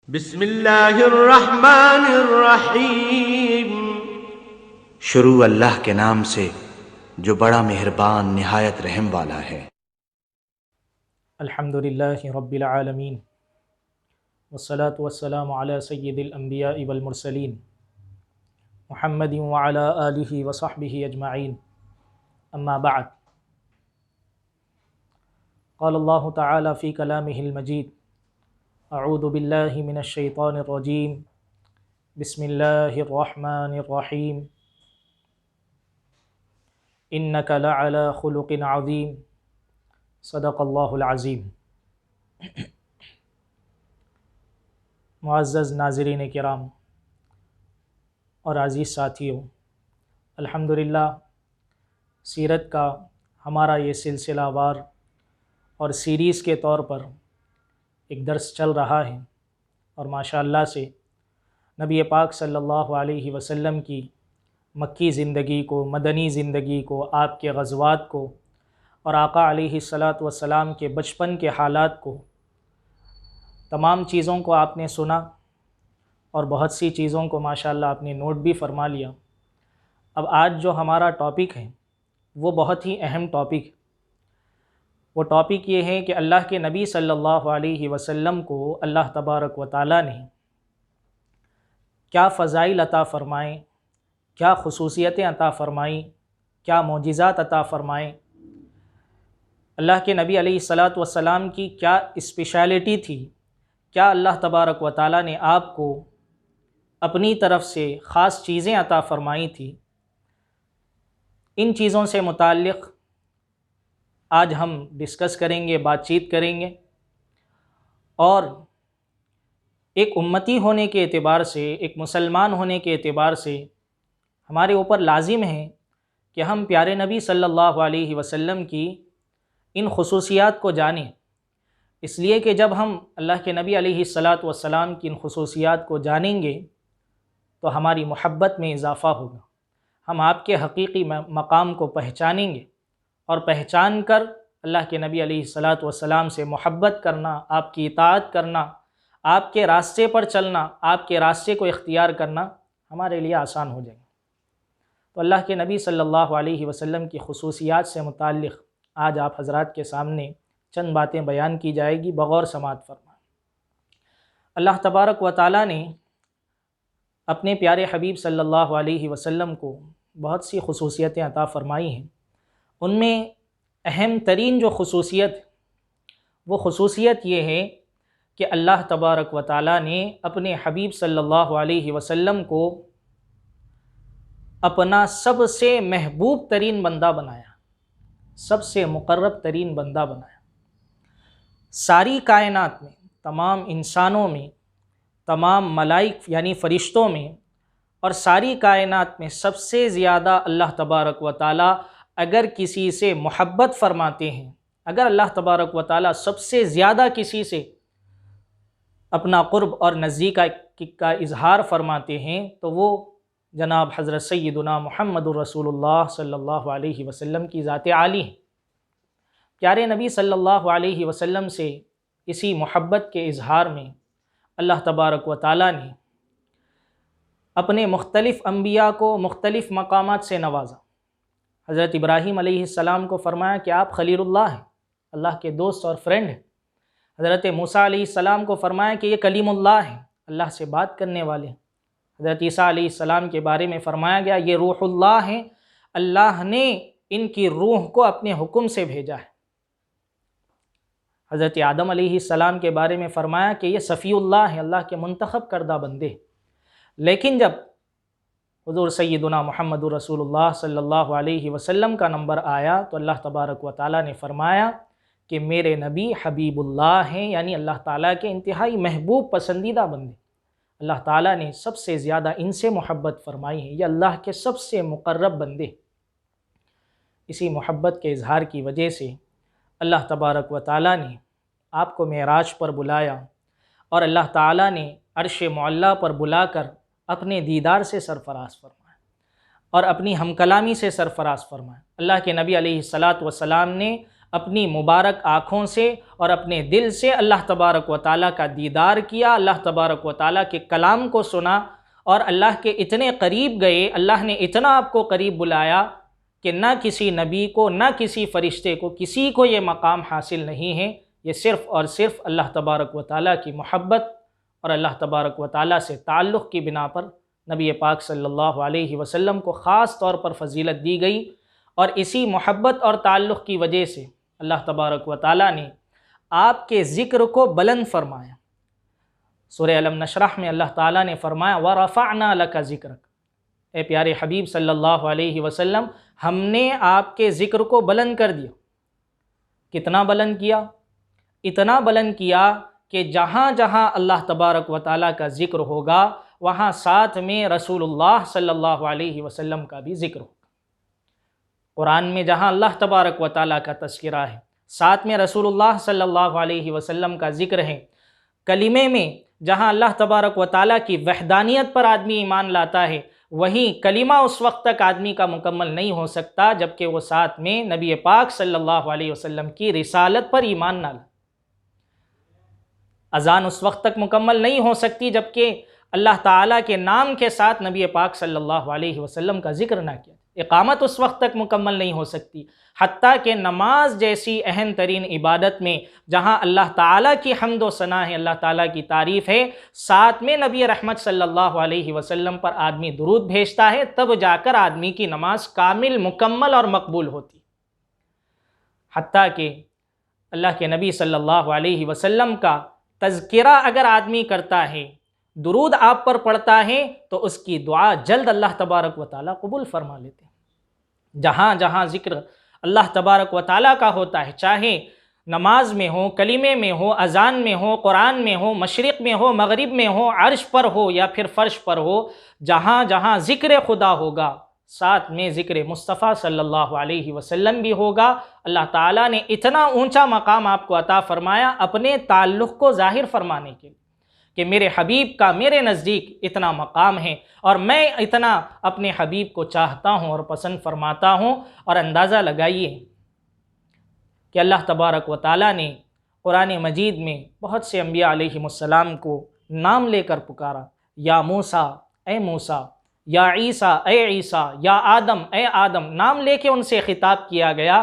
بسم اللہ الرحمن الرحیم۔ شروع اللہ کے نام سے جو بڑا مہربان نہایت رحم والا ہے۔ الحمدللہ رب العالمین والصلاة والسلام علی سید الانبیاء والمرسلین محمد وعلی آلہ وصحبہ اجمعین، اما بعد۔ قال اللہ تعالی فی کلامہ المجید: اعوذ باللہ من الشیطان الرجیم، بسم اللہ الرحمن الرحیم، انک لعلی خلق عظیم، صدق اللہ العظیم۔ معزز ناظرین کرام اور عزیز ساتھیوں، الحمدللہ سیرت کا ہمارا یہ سلسلہ وار اور سیریز کے طور پر ایک درس چل رہا ہے، اور ماشاءاللہ سے نبی پاک صلی اللہ علیہ وسلم کی مکی زندگی کو، مدنی زندگی کو، آپ کے غزوات کو، اور آقا علیہ الصلاۃ والسلام کے بچپن کے حالات کو، تمام چیزوں کو آپ نے سنا اور بہت سی چیزوں کو ماشاءاللہ آپ نے نوٹ بھی فرما لیا۔ اب آج جو ہمارا ٹاپک ہے وہ بہت ہی اہم ٹاپک ہے۔ وہ ٹاپک یہ ہے کہ اللہ کے نبی صلی اللہ علیہ وسلم کو اللہ تبارک و تعالیٰ نے کیا فضائل عطا فرمائیں، کیا خصوصیتیں عطا فرمائیں، کیا معجزات عطا فرمائیں۔ اللہ کے نبی علیہ الصلاۃ والسلام کی کیا اسپیشلٹی تھی، کیا اللہ تبارک و تعالیٰ نے آپ کو اپنی طرف سے خاص چیزیں عطا فرمائی تھی۔ ان چیزوں سے متعلق آج ہم ڈسکس کریں گے، بات چیت کریں گے، اور ایک امتی ہونے کے اعتبار سے، ایک مسلمان ہونے کے اعتبار سے ہمارے اوپر لازم ہے کہ ہم پیارے نبی صلی اللہ علیہ وسلم کی ان خصوصیات کو جانیں، اس لیے کہ جب ہم اللہ کے نبی علیہ الصلاۃ والسلام کی ان خصوصیات کو جانیں گے تو ہماری محبت میں اضافہ ہوگا، ہم آپ کے حقیقی مقام کو پہچانیں گے، اور پہچان کر اللہ کے نبی علیہ الصلاۃ والسلام سے محبت کرنا، آپ کی اطاعت کرنا، آپ کے راستے پر چلنا، آپ کے راستے کو اختیار کرنا ہمارے لیے آسان ہو جائے گا۔ تو اللہ کے نبی صلی اللہ علیہ وسلم کی خصوصیات سے متعلق آج آپ حضرات کے سامنے چند باتیں بیان کی جائے گی، بغور سماعت فرمائیں۔ اللہ تبارک و تعالیٰ نے اپنے پیارے حبیب صلی اللہ علیہ وسلم کو بہت سی خصوصیتیں عطا فرمائی ہیں۔ ان میں اہم ترین جو خصوصیت وہ خصوصیت یہ ہے کہ اللہ تبارک و تعالیٰ نے اپنے حبیب صلی اللہ علیہ وسلم کو اپنا سب سے محبوب ترین بندہ بنایا، سب سے مقرب ترین بندہ بنایا۔ ساری کائنات میں، تمام انسانوں میں، تمام ملائک یعنی فرشتوں میں، اور ساری کائنات میں سب سے زیادہ اللہ تبارک و تعالیٰ اگر کسی سے محبت فرماتے ہیں، اگر اللہ تبارک و تعالیٰ سب سے زیادہ کسی سے اپنا قرب اور نزدیکی کا اظہار فرماتے ہیں تو وہ جناب حضرت سیدنا محمد الرسول اللہ صلی اللہ علیہ وسلم کی ذات عالی ہے۔ پیارے نبی صلی اللہ علیہ وسلم سے اسی محبت کے اظہار میں اللہ تبارک و تعالیٰ نے اپنے مختلف انبیاء کو مختلف مقامات سے نوازا۔ حضرت ابراہیم علیہ السلام کو فرمایا کہ آپ خلیل اللہ ہیں، اللہ کے دوست اور فرینڈ ہیں۔ حضرت موسیٰ علیہ السلام کو فرمایا کہ یہ کلیم اللہ ہیں، اللہ سے بات کرنے والے ہیں۔ حضرت عیسیٰ علیہ السلام کے بارے میں فرمایا گیا یہ روح اللہ ہیں، اللہ نے ان کی روح کو اپنے حکم سے بھیجا ہے۔ حضرت آدم علیہ السلام کے بارے میں فرمایا کہ یہ صفی اللہ ہیں، اللہ کے منتخب کردہ بندے۔ لیکن جب حضور سیدنا محمد رسول اللہ صلی اللہ علیہ وسلم کا نمبر آیا تو اللہ تبارک و تعالیٰ نے فرمایا کہ میرے نبی حبیب اللہ ہیں، یعنی اللہ تعالیٰ کے انتہائی محبوب پسندیدہ بندے۔ اللہ تعالیٰ نے سب سے زیادہ ان سے محبت فرمائی ہے، یہ اللہ کے سب سے مقرب بندے۔ اسی محبت کے اظہار کی وجہ سے اللہ تبارک و تعالیٰ نے آپ کو معراج پر بلایا، اور اللہ تعالیٰ نے عرش معلیٰ پر بلا کر اپنے دیدار سے سرفراز فرمایا اور اپنی ہم کلامی سے سرفراز فرمایا۔ اللہ کے نبی علیہ الصلاۃ والسلام نے اپنی مبارک آنکھوں سے اور اپنے دل سے اللہ تبارک و تعالیٰ کا دیدار کیا، اللہ تبارک و تعالیٰ کے کلام کو سنا اور اللہ کے اتنے قریب گئے، اللہ نے اتنا آپ کو قریب بلایا کہ نہ کسی نبی کو نہ کسی فرشتے کو کسی کو یہ مقام حاصل نہیں ہے۔ یہ صرف اور صرف اللہ تبارک و تعالیٰ کی محبت اور اللہ تبارک و تعالیٰ سے تعلق کی بنا پر نبی پاک صلی اللہ علیہ وسلم کو خاص طور پر فضیلت دی گئی، اور اسی محبت اور تعلق کی وجہ سے اللہ تبارک و تعالیٰ نے آپ کے ذکر کو بلند فرمایا۔ سورہ علم نشرح میں اللہ تعالیٰ نے فرمایا وَرَفَعْنَا لَكَ ذِكْرَكَ، اے پیارے حبیب صلی اللہ علیہ وسلم، ہم نے آپ کے ذکر کو بلند کر دیا۔ کتنا بلند کیا؟ اتنا بلند کیا کہ جہاں جہاں اللہ تبارک و تعالیٰ کا ذکر ہوگا وہاں ساتھ میں رسول اللہ صلی اللہ علیہ وسلم کا بھی ذکر ہوگا۔ قرآن میں جہاں اللہ تبارک و تعالیٰ کا تذکرہ ہے، ساتھ میں رسول اللہ صلی اللہ علیہ وسلم کا ذکر ہے۔ کلمے میں جہاں اللہ تبارک و تعالیٰ کی وحدانیت پر آدمی ایمان لاتا ہے، وہیں کلمہ اس وقت تک آدمی کا مکمل نہیں ہو سکتا جب کہ وہ ساتھ میں نبی پاک صلی اللہ علیہ وسلم کی رسالت پر ایمان نہ لائے۔ اذان اس وقت تک مکمل نہیں ہو سکتی جب کہ اللہ تعالیٰ کے نام کے ساتھ نبی پاک صلی اللہ علیہ وسلم کا ذکر نہ کیا۔ اقامت اس وقت تک مکمل نہیں ہو سکتی حتیٰ کہ نماز جیسی اہم ترین عبادت میں جہاں اللہ تعالیٰ کی حمد و ثنا ہے، اللہ تعالیٰ کی تعریف ہے، ساتھ میں نبی رحمت صلی اللہ علیہ وسلم پر آدمی درود بھیجتا ہے، تب جا کر آدمی کی نماز کامل، مکمل اور مقبول ہوتی۔ حتیٰ کہ اللہ کے نبی صلی اللہ علیہ وسلم کا تذکرہ اگر آدمی کرتا ہے، درود آپ پر پڑھتا ہے، تو اس کی دعا جلد اللہ تبارک و تعالیٰ قبول فرما لیتے ہیں۔ جہاں جہاں ذکر اللہ تبارک و تعالیٰ کا ہوتا ہے، چاہے نماز میں ہو، کلمے میں ہو، اذان میں ہو، قرآن میں ہو، مشرق میں ہو، مغرب میں ہو، عرش پر ہو یا پھر فرش پر ہو، جہاں جہاں ذکر خدا ہوگا ساتھ میں ذکر مصطفیٰ صلی اللہ علیہ وسلم بھی ہوگا۔ اللہ تعالیٰ نے اتنا اونچا مقام آپ کو عطا فرمایا اپنے تعلق کو ظاہر فرمانے کے لیے کہ میرے حبیب کا میرے نزدیک اتنا مقام ہے اور میں اتنا اپنے حبیب کو چاہتا ہوں اور پسند فرماتا ہوں۔ اور اندازہ لگائیے کہ اللہ تبارک و تعالیٰ نے قرآن مجید میں بہت سے انبیاء علیہم السلام کو نام لے کر پکارا، یا موسیٰ اے موسیٰ، یا عیسیٰ اے عیسیٰ، یا آدم اے آدم، نام لے کے ان سے خطاب کیا گیا۔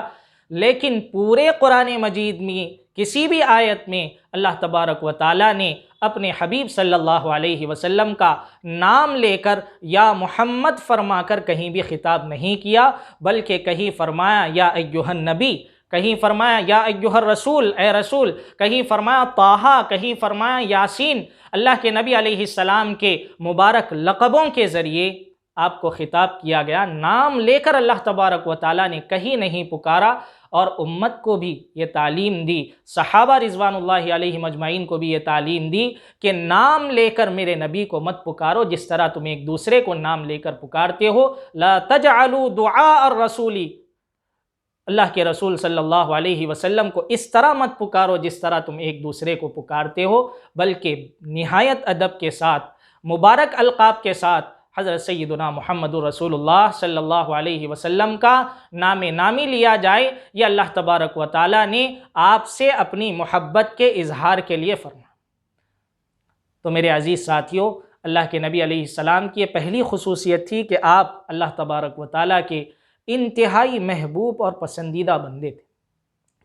لیکن پورے قرآن مجید میں کسی بھی آیت میں اللہ تبارک و تعالیٰ نے اپنے حبیب صلی اللہ علیہ وسلم کا نام لے کر یا محمد فرما کر کہیں بھی خطاب نہیں کیا، بلکہ کہیں فرمایا یا ایھا النبی، کہیں فرمایا یا ایھا الرسول، اے رسول، کہیں فرمایا طٰہٰ، کہیں فرمایا یاسین۔ اللہ کے نبی علیہ السلام کے مبارک لقبوں کے ذریعے آپ کو خطاب کیا گیا، نام لے کر اللہ تبارک و تعالیٰ نے کہیں نہیں پکارا، اور امت کو بھی یہ تعلیم دی، صحابہ رضوان اللہ علیہم اجمعین کو بھی یہ تعلیم دی کہ نام لے کر میرے نبی کو مت پکارو جس طرح تم ایک دوسرے کو نام لے کر پکارتے ہو۔ لا تجعلوا دعاء الرسول، اللہ کے رسول صلی اللہ علیہ وسلم کو اس طرح مت پکارو جس طرح تم ایک دوسرے کو پکارتے ہو، بلکہ نہایت ادب کے ساتھ، مبارک القاب کے ساتھ حضرت سیدنا محمد رسول اللہ صلی اللہ علیہ وسلم کا نام نامی لیا جائے۔ یہ اللہ تبارک و تعالیٰ نے آپ سے اپنی محبت کے اظہار کے لیے فرمایا۔ تو میرے عزیز ساتھیوں، اللہ کے نبی علیہ السلام کی یہ پہلی خصوصیت تھی کہ آپ اللہ تبارک و تعالیٰ کے انتہائی محبوب اور پسندیدہ بندے تھے۔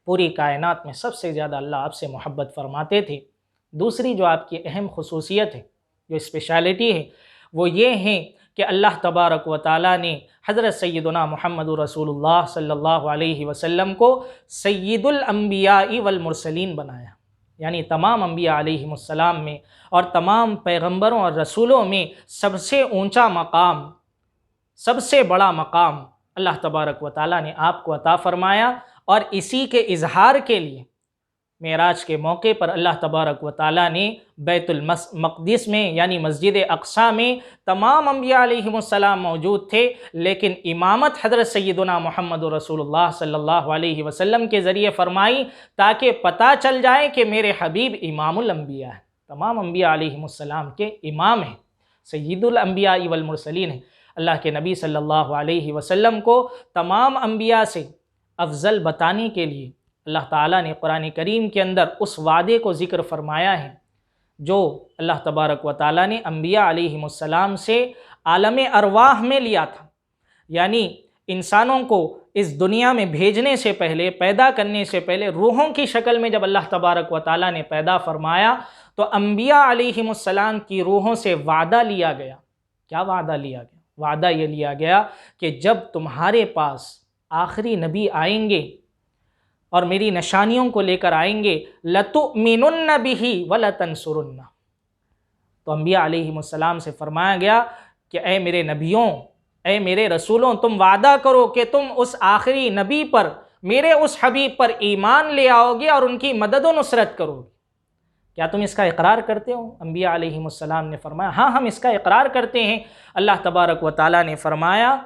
پوری کائنات میں سب سے زیادہ اللہ آپ سے محبت فرماتے تھے۔ دوسری جو آپ کی اہم خصوصیت ہے، جو اسپیشلٹی ہے، وہ یہ ہیں کہ اللہ تبارک و تعالیٰ نے حضرت سیدنا محمد رسول اللہ صلی اللہ علیہ وسلم کو سید الانبیاء والمرسلین بنایا، یعنی تمام انبیاء علیہم السلام میں اور تمام پیغمبروں اور رسولوں میں سب سے اونچا مقام، سب سے بڑا مقام اللہ تبارک و تعالیٰ نے آپ کو عطا فرمایا۔ اور اسی کے اظہار کے لیے معراج کے موقع پر اللہ تبارک و تعالیٰ نے بیت المقدس میں یعنی مسجد اقصیٰ میں تمام انبیاء علیہم السلام موجود تھے، لیکن امامت حضرت سیدنا محمد رسول اللہ صلی اللہ علیہ وسلم کے ذریعے فرمائی تاکہ پتہ چل جائے کہ میرے حبیب امام الانبیاء ہیں، تمام انبیاء علیہم السلام کے امام ہیں، سید الانبیاء والمرسلین ہیں۔ اللہ کے نبی صلی اللہ علیہ وسلم کو تمام انبیاء سے افضل بتانے کے لیے اللہ تعالیٰ نے قرآن کریم کے اندر اس وعدے کو ذکر فرمایا ہے جو اللہ تبارک و تعالیٰ نے انبیاء علیہم السلام سے عالم ارواح میں لیا تھا، یعنی انسانوں کو اس دنیا میں بھیجنے سے پہلے، پیدا کرنے سے پہلے روحوں کی شکل میں جب اللہ تبارک و تعالیٰ نے پیدا فرمایا تو انبیاء علیہم السلام کی روحوں سے وعدہ لیا گیا۔ کیا وعدہ لیا گیا؟ وعدہ یہ لیا گیا کہ جب تمہارے پاس آخری نبی آئیں گے اور میری نشانیوں کو لے کر آئیں گے، لَتُؤْمِنُنَّ بِهِ وَلَتَنْصُرُنَّ، تو انبیاء علیہم السلام سے فرمایا گیا کہ اے میرے نبیوں، اے میرے رسولوں، تم وعدہ کرو کہ تم اس آخری نبی پر، میرے اس حبیب پر ایمان لے آؤ گے اور ان کی مدد و نصرت کرو گے۔ کیا تم اس کا اقرار کرتے ہو؟ انبیاء علیہم السلام نے فرمایا ہاں ہم اس کا اقرار کرتے ہیں۔ اللہ تبارک و تعالیٰ نے فرمایا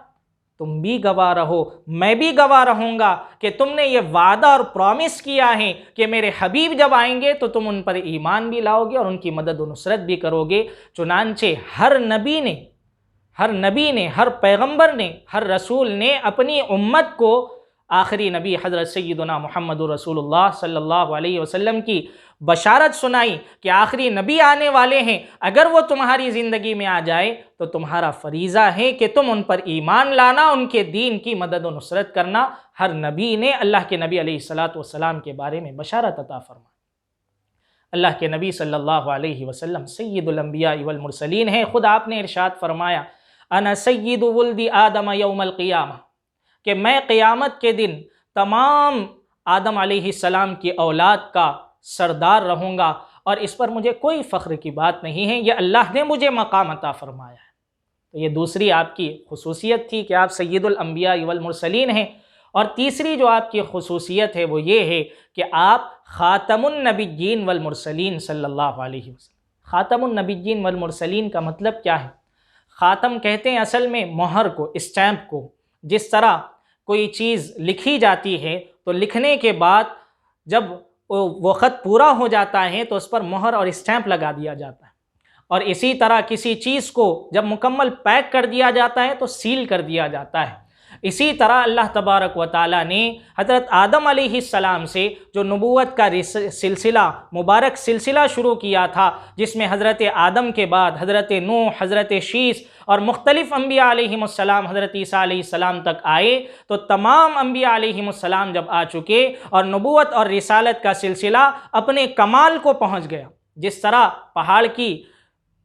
تم بھی گواہ رہو، میں بھی گواہ رہوں گا کہ تم نے یہ وعدہ اور پرومس کیا ہے کہ میرے حبیب جب آئیں گے تو تم ان پر ایمان بھی لاؤ گے اور ان کی مدد و نصرت بھی کرو گے۔ چنانچہ ہر نبی نے، ہر پیغمبر نے، ہر رسول نے اپنی امت کو آخری نبی حضرت سیدنا محمد رسول اللہ صلی اللہ علیہ وسلم کی بشارت سنائی کہ آخری نبی آنے والے ہیں، اگر وہ تمہاری زندگی میں آ جائے تو تمہارا فریضہ ہے کہ تم ان پر ایمان لانا، ان کے دین کی مدد و نصرت کرنا۔ ہر نبی نے اللہ کے نبی علیہ السلام کے بارے میں بشارت عطا فرمائی۔ اللہ کے نبی صلی اللہ علیہ وسلم سید الانبیاء والمرسلین ہیں۔ خود آپ نے ارشاد فرمایا انا سید ولد آدم یوم القیامہ، کہ میں قیامت کے دن تمام آدم علیہ السلام کی اولاد کا سردار رہوں گا، اور اس پر مجھے کوئی فخر کی بات نہیں ہے، یہ اللہ نے مجھے مقام عطا فرمایا ہے۔ تو یہ دوسری آپ کی خصوصیت تھی کہ آپ سید الانبیاء والمرسلین ہیں۔ اور تیسری جو آپ کی خصوصیت ہے وہ یہ ہے کہ آپ خاتم النبیین والمرسلین صلی اللہ علیہ وسلم۔ خاتم النبیین والمرسلین کا مطلب کیا ہے؟ خاتم کہتے ہیں اصل میں مہر کو، اسٹیمپ کو۔ جس طرح کوئی چیز لکھی جاتی ہے تو لکھنے کے بعد جب وہ خط پورا ہو جاتا ہے تو اس پر مہر اور اسٹیمپ لگا دیا جاتا ہے، اور اسی طرح کسی چیز کو جب مکمل پیک کر دیا جاتا ہے تو سیل کر دیا جاتا ہے۔ اسی طرح اللہ تبارک و تعالیٰ نے حضرت آدم علیہ السلام سے جو نبوت کا سلسلہ، مبارک سلسلہ شروع کیا تھا، جس میں حضرت آدم کے بعد حضرت نوح، حضرت شیس اور مختلف انبیاء علیہم السلام حضرت عیسیٰ علیہ السلام تک آئے، تو تمام انبیاء علیہم السلام جب آ چکے اور نبوت اور رسالت کا سلسلہ اپنے کمال کو پہنچ گیا، جس طرح پہاڑ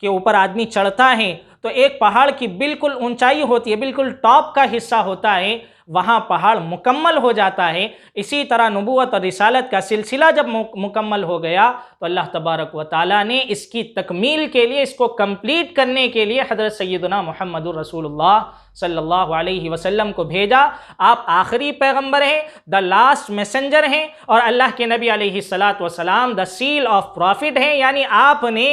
کے اوپر آدمی چڑھتا ہے تو ایک پہاڑ کی بالکل اونچائی ہوتی ہے، بالکل ٹاپ کا حصہ ہوتا ہے، وہاں پہاڑ مکمل ہو جاتا ہے۔ اسی طرح نبوت اور رسالت کا سلسلہ جب مکمل ہو گیا تو اللہ تبارک و تعالیٰ نے اس کی تکمیل کے لیے، اس کو کمپلیٹ کرنے کے لیے حضرت سیدنا محمد رسول اللہ صلی اللہ علیہ وسلم کو بھیجا۔ آپ آخری پیغمبر ہیں، دا لاسٹ میسنجر ہیں، اور اللہ کے نبی علیہ السلام دا سیل آف پروفٹ ہیں، یعنی آپ نے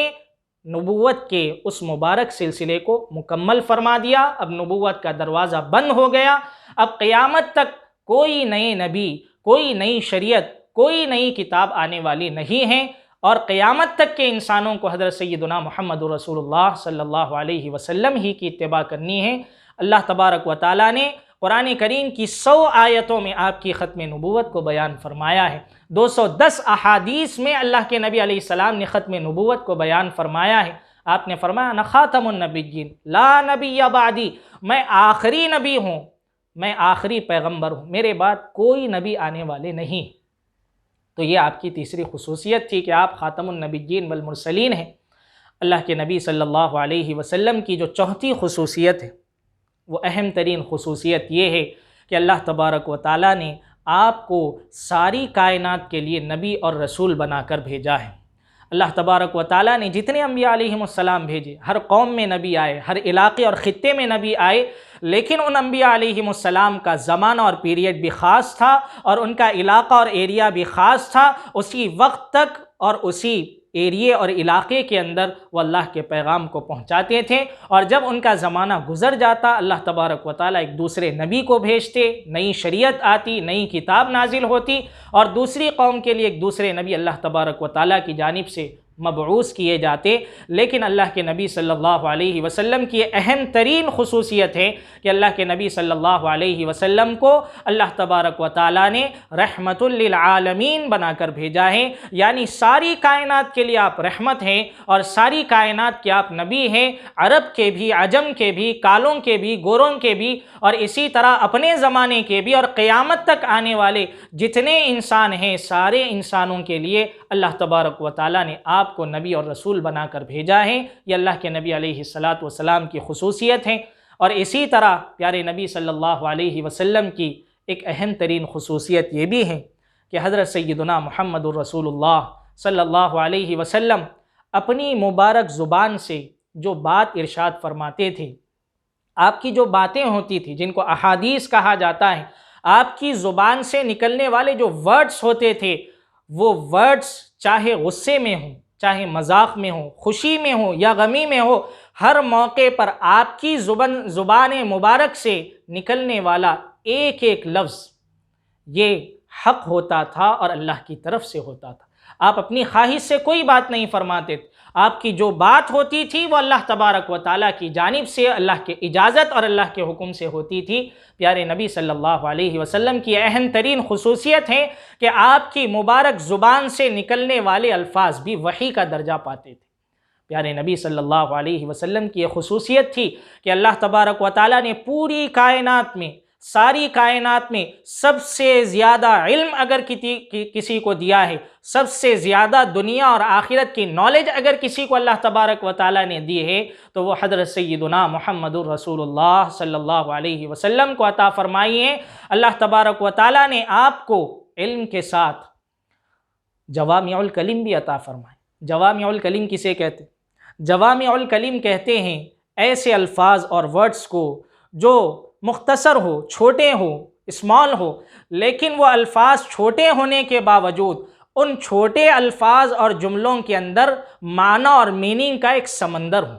نبوت کے اس مبارک سلسلے کو مکمل فرما دیا۔ اب نبوت کا دروازہ بند ہو گیا، اب قیامت تک کوئی نئے نبی، کوئی نئی شریعت، کوئی نئی کتاب آنے والی نہیں ہے، اور قیامت تک کے انسانوں کو حضرت سیدنا محمد رسول اللہ صلی اللہ علیہ وسلم ہی کی اتباع کرنی ہے۔ اللہ تبارک و تعالیٰ نے قرآن کریم کی 100 آیتوں میں آپ کی ختم نبوت کو بیان فرمایا ہے، 210 احادیث میں اللہ کے نبی علیہ السلام نے ختم نبوت کو بیان فرمایا ہے۔ آپ نے فرمایا انا خاتم النبیین لا نبی بعدی، میں آخری نبی ہوں، میں آخری پیغمبر ہوں، میرے بعد کوئی نبی آنے والے نہیں۔ تو یہ آپ کی تیسری خصوصیت تھی کہ آپ خاتم النبیین والمرسلین ہیں۔ اللہ کے نبی صلی اللہ علیہ وسلم کی جو چوتھی خصوصیت ہے، وہ اہم ترین خصوصیت یہ ہے کہ اللہ تبارک و تعالیٰ نے آپ کو ساری کائنات کے لیے نبی اور رسول بنا کر بھیجا ہے۔ اللہ تبارک و تعالیٰ نے جتنے انبیاء علیہم السلام بھیجے، ہر قوم میں نبی آئے، ہر علاقے اور خطے میں نبی آئے، لیکن ان انبیاء علیہم السلام کا زمانہ اور پیریڈ بھی خاص تھا، اور ان کا علاقہ اور ایریا بھی خاص تھا۔ اسی وقت تک اور اسی ایریے اور علاقے کے اندر وہ اللہ کے پیغام کو پہنچاتے تھے، اور جب ان کا زمانہ گزر جاتا اللہ تبارک و تعالیٰ ایک دوسرے نبی کو بھیجتے، نئی شریعت آتی، نئی کتاب نازل ہوتی، اور دوسری قوم کے لیے ایک دوسرے نبی اللہ تبارک و تعالیٰ کی جانب سے مبعوث کیے جاتے، لیکن اللہ کے نبی صلی اللہ علیہ وسلم کی اہم ترین خصوصیت ہے کہ اللہ کے نبی صلی اللہ علیہ وسلم کو اللہ تبارک و تعالیٰ نے رحمت للعالمین بنا کر بھیجا ہے، یعنی ساری کائنات کے لیے آپ رحمت ہیں اور ساری کائنات کے آپ نبی ہیں، عرب کے بھی، عجم کے بھی، کالوں کے بھی، گوروں کے بھی، اور اسی طرح اپنے زمانے کے بھی، اور قیامت تک آنے والے جتنے انسان ہیں سارے انسانوں کے لیے اللہ تبارک و تعالیٰ نے آپ کو نبی اور رسول بنا کر بھیجا ہے۔ یہ اللہ کے نبی علیہ السلام کی خصوصیت ہے۔ اور اسی طرح پیارے نبی صلی اللہ علیہ وسلم کی ایک اہم ترین خصوصیت یہ بھی ہے کہ حضرت سیدنا محمد الرسول اللہ صلی اللہ علیہ وسلم اپنی مبارک زبان سے جو بات ارشاد فرماتے تھے، آپ کی جو باتیں ہوتی تھیں جن کو احادیث کہا جاتا ہے، آپ کی زبان سے نکلنے والے جو ورڈز ہوتے تھے، وہ ورڈز چاہے غصے میں ہوں، چاہے مذاق میں ہوں، خوشی میں ہوں یا غمی میں ہو، ہر موقع پر آپ کی زبان مبارک سے نکلنے والا ایک ایک لفظ یہ حق ہوتا تھا اور اللہ کی طرف سے ہوتا تھا۔ آپ اپنی خواہش سے کوئی بات نہیں فرماتے تھے، آپ کی جو بات ہوتی تھی وہ اللہ تبارک و تعالیٰ کی جانب سے اللہ کے اجازت اور اللہ کے حکم سے ہوتی تھی۔ پیارے نبی صلی اللہ علیہ وسلم کی اہم ترین خصوصیت ہے کہ آپ کی مبارک زبان سے نکلنے والے الفاظ بھی وحی کا درجہ پاتے تھے۔ پیارے نبی صلی اللہ علیہ وسلم کی یہ خصوصیت تھی کہ اللہ تبارک و تعالیٰ نے پوری کائنات میں، ساری کائنات میں سب سے زیادہ علم اگر کسی کو دیا ہے، سب سے زیادہ دنیا اور آخرت کی نالج اگر کسی کو اللہ تبارک و تعالیٰ نے دی ہے تو وہ حضرت سیدنا محمد الرسول اللہ صلی اللہ علیہ وسلم کو عطا فرمائی ہے۔ اللہ تبارک و تعالیٰ نے آپ کو علم کے ساتھ جوامع الکلم بھی عطا فرمائے۔ جوامع الکلم کسے کہتے ہیں؟ جوامع الکلم کہتے ہیں ایسے الفاظ اور ورڈز کو جو مختصر ہو، چھوٹے ہو، اسمال ہو، لیکن وہ الفاظ چھوٹے ہونے کے باوجود ان چھوٹے الفاظ اور جملوں کے اندر معنی اور میننگ کا ایک سمندر ہو،